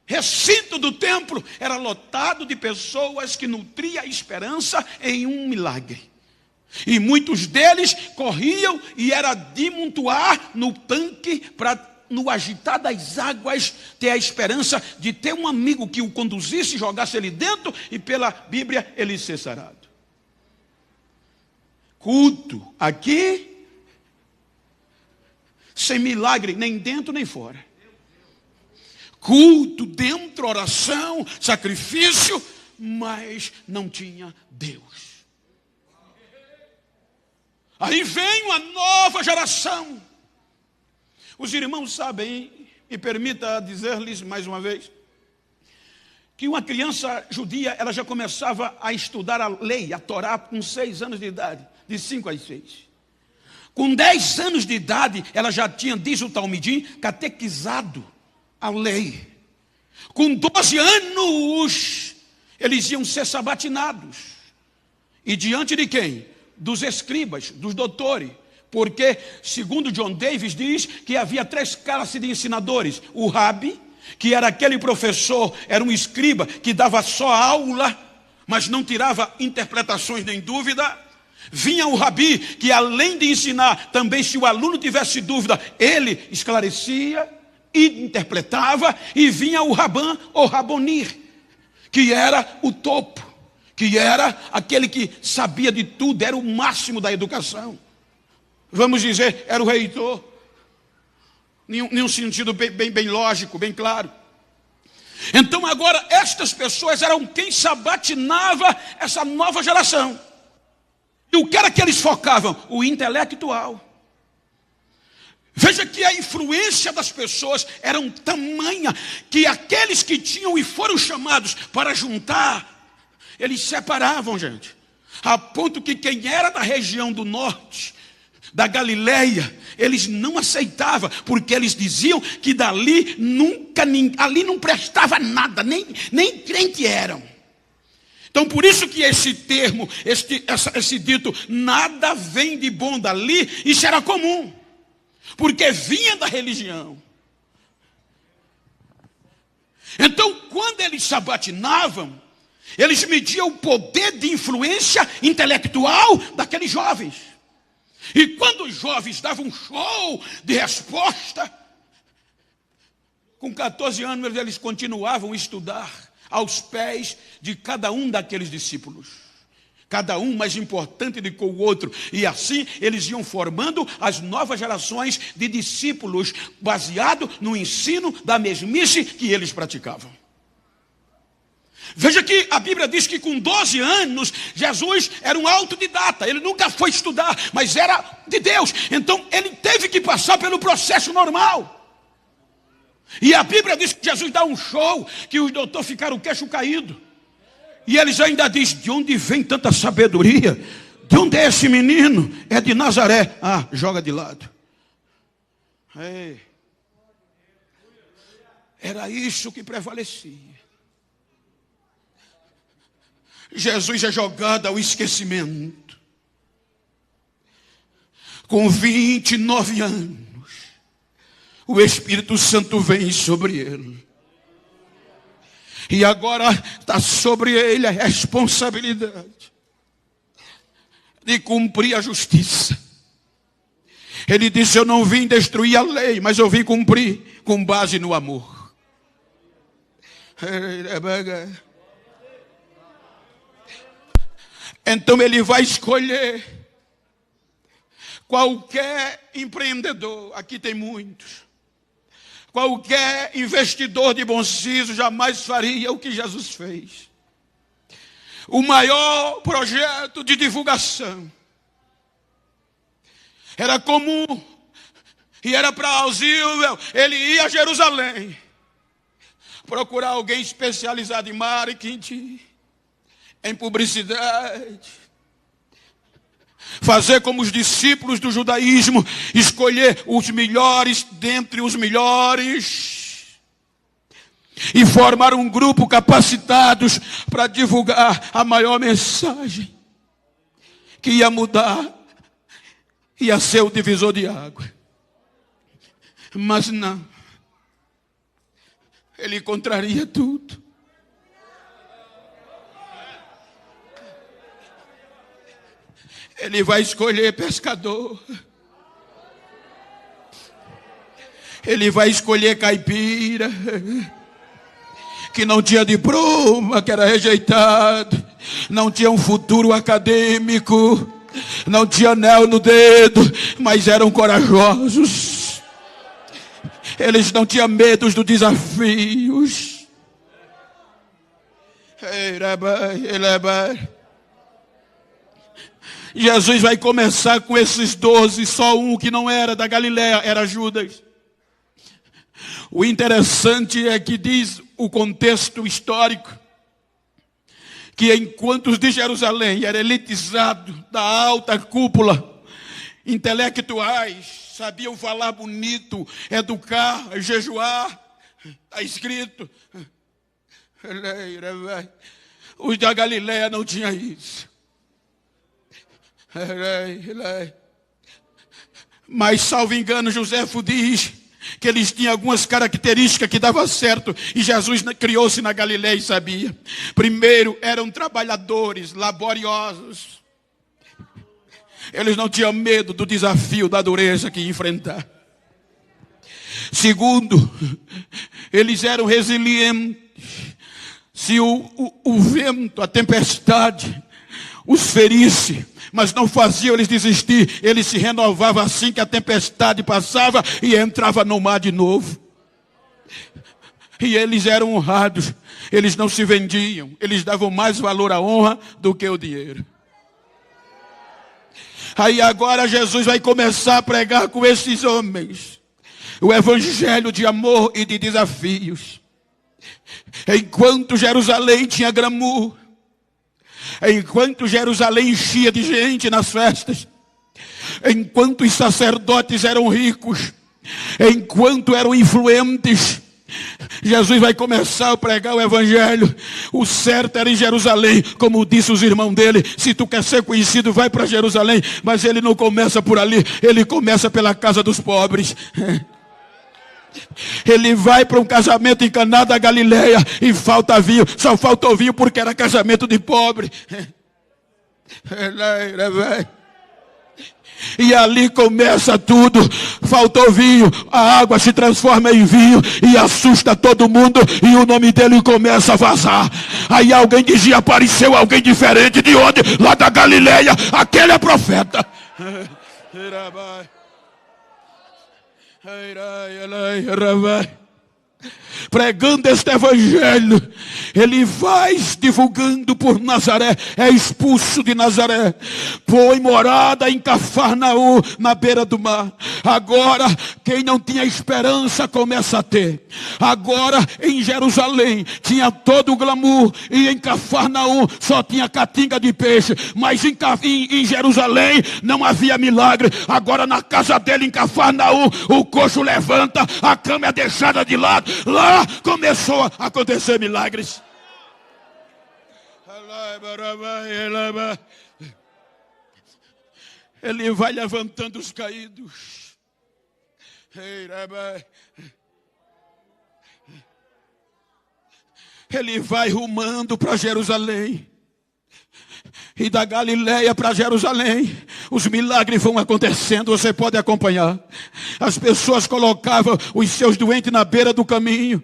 recinto do templo era lotado de pessoas que nutriam a esperança em um milagre. E muitos deles corriam e era de montoar no tanque para, no agitar das águas, ter a esperança de ter um amigo que o conduzisse, jogasse ele dentro e pela Bíblia ele ser sarado. Culto aqui, sem milagre nem dentro nem fora. Culto dentro, oração, sacrifício, mas não tinha Deus. Aí vem uma nova geração. Os irmãos sabem, e permita dizer-lhes mais uma vez, que uma criança judia, ela já começava a estudar a lei, a Torá, com 6 anos de idade, de 5 a 6. Com 10 anos de idade, ela já tinha, diz o Talmidim, catequizado a lei. Com 12 anos, eles iam ser sabatinados. E diante de quem? Dos escribas, dos doutores. Porque, segundo John Davis diz, que havia 3 classes de ensinadores. O rabi, que era aquele professor, era um escriba que dava só aula, mas não tirava interpretações nem dúvida. Vinha o rabi, que além de ensinar, também se o aluno tivesse dúvida, ele esclarecia e interpretava. E vinha o rabã ou rabonir, que era o topo, que era aquele que sabia de tudo, era o máximo da educação. Vamos dizer, era o reitor. Nenhum sentido bem lógico, bem claro. Então agora estas pessoas eram quem sabatinava essa nova geração. E o que era que eles focavam? O intelectual. Veja que a influência das pessoas era tamanha que aqueles que tinham e foram chamados para juntar, eles separavam, gente. A ponto que quem era da região do norte, da Galileia, eles não aceitavam, porque eles diziam que dali ali não prestava nada, nem crente eram. Então por isso que esse termo, esse dito, nada vem de bom dali, isso era comum, porque vinha da religião. Então quando eles sabatinavam, eles mediam o poder de influência intelectual daqueles jovens. E quando os jovens davam um show de resposta, com 14 anos eles continuavam a estudar aos pés de cada um daqueles discípulos. Cada um mais importante do que o outro. E assim eles iam formando as novas gerações de discípulos, baseado no ensino da mesmice que eles praticavam. Veja que a Bíblia diz que com 12 anos, Jesus era um autodidata. Ele nunca foi estudar, mas era de Deus. Então ele teve que passar pelo processo normal. E a Bíblia diz que Jesus dá um show, que os doutores ficaram o queixo caído. E eles ainda dizem, de onde vem tanta sabedoria? De onde é esse menino? É de Nazaré. Ah, joga de lado. Ei. Era isso que prevalecia. Jesus é jogado ao esquecimento. Com 29 anos, o Espírito Santo vem sobre ele. E agora está sobre ele a responsabilidade de cumprir a justiça. Ele disse, eu não vim destruir a lei, mas eu vim cumprir com base no amor. Então ele vai escolher qualquer empreendedor, aqui tem muitos, qualquer investidor de bom siso jamais faria o que Jesus fez. O maior projeto de divulgação era comum e era plausível. Ele ia a Jerusalém procurar alguém especializado em marketing, em publicidade, fazer como os discípulos do judaísmo, escolher os melhores dentre os melhores e formar um grupo capacitados para divulgar a maior mensagem que ia mudar, ia ser o divisor de água. Mas não, ele contraria tudo. Ele vai escolher pescador. Ele vai escolher caipira, que não tinha diploma, que era rejeitado, não tinha um futuro acadêmico, não tinha anel no dedo, mas eram corajosos. Eles não tinham medo dos desafios. Jesus vai começar com esses 12, só um que não era da Galileia, era Judas. O interessante é que diz o contexto histórico, que enquanto os de Jerusalém eram elitizados da alta cúpula, intelectuais, sabiam falar bonito, educar, jejuar, está escrito. Os da Galileia não tinham isso. Mas, salvo engano, Joséfo diz que eles tinham algumas características que davam certo, e Jesus criou-se na Galileia e sabia. Primeiro, eram trabalhadores, laboriosos. Eles não tinham medo do desafio, da dureza que ia enfrentar. Segundo, eles eram resilientes. Se o vento, a tempestade os ferisse, mas não faziam eles desistir, eles se renovavam assim que a tempestade passava e entrava no mar de novo. E eles eram honrados, eles não se vendiam, eles davam mais valor à honra do que o dinheiro. Aí agora Jesus vai começar a pregar com esses homens o evangelho de amor e de desafios. Enquanto Jerusalém tinha glamour, enquanto Jerusalém enchia de gente nas festas, enquanto os sacerdotes eram ricos, enquanto eram influentes, Jesus vai começar a pregar o evangelho. O certo era em Jerusalém, como disse os irmãos dele: se tu quer ser conhecido, vai para Jerusalém. Mas ele não começa por ali, ele começa pela casa dos pobres. Ele vai para um casamento em Caná da Galileia e falta vinho. Só faltou vinho porque era casamento de pobre. E ali começa tudo. Faltou vinho, a água se transforma em vinho e assusta todo mundo, e o nome dele começa a vazar. Aí alguém dizia: apareceu alguém diferente. De onde? Lá da Galileia. Aquele é profeta. Pregando este evangelho, ele vai divulgando por Nazaré, é expulso de Nazaré, põe morada em Cafarnaum, na beira do mar. Agora, quem não tinha esperança começa a ter. Agora, em Jerusalém, tinha todo o glamour, e em Cafarnaum só tinha catinga de peixe. Mas em Jerusalém não havia milagre. Agora, na casa dele, em Cafarnaum, o coxo levanta, a cama é deixada de lado. Lá começou a acontecer milagres. Ele vai levantando os caídos. Ele vai rumando para Jerusalém. E da Galileia para Jerusalém, os milagres vão acontecendo, você pode acompanhar. As pessoas colocavam os seus doentes na beira do caminho,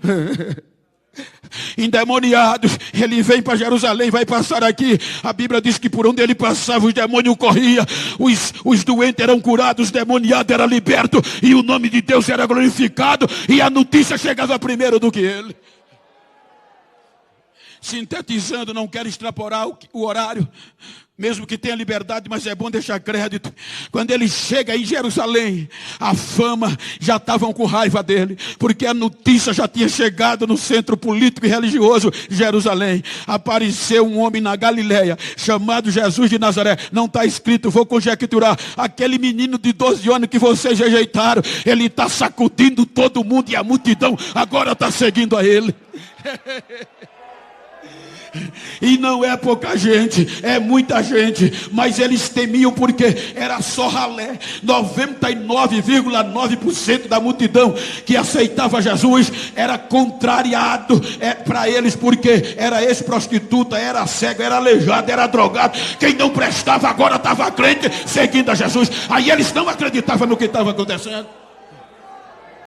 endemoniados. Ele vem para Jerusalém, vai passar aqui. A Bíblia diz que por onde ele passava, os demônios corriam, os doentes eram curados, os demoniados eram libertos, e o nome de Deus era glorificado, e a notícia chegava primeiro do que ele. Sintetizando, não quero extrapolar o horário, mesmo que tenha liberdade, mas é bom deixar crédito. Quando ele chega em Jerusalém, a fama já estavam com raiva dele, porque a notícia já tinha chegado no centro político e religioso de Jerusalém. Apareceu um homem na Galileia, chamado Jesus de Nazaré. Não está escrito, vou conjecturar. Aquele menino de 12 anos que vocês rejeitaram, ele está sacudindo todo mundo, e a multidão agora está seguindo a ele. E não é pouca gente, é muita gente, mas eles temiam porque era só ralé. 99,9% da multidão que aceitava Jesus era contrariado para eles, porque era ex-prostituta, era cego, era aleijado, era drogado. Quem não prestava agora estava crente, seguindo a Jesus. Aí eles não acreditavam no que estava acontecendo.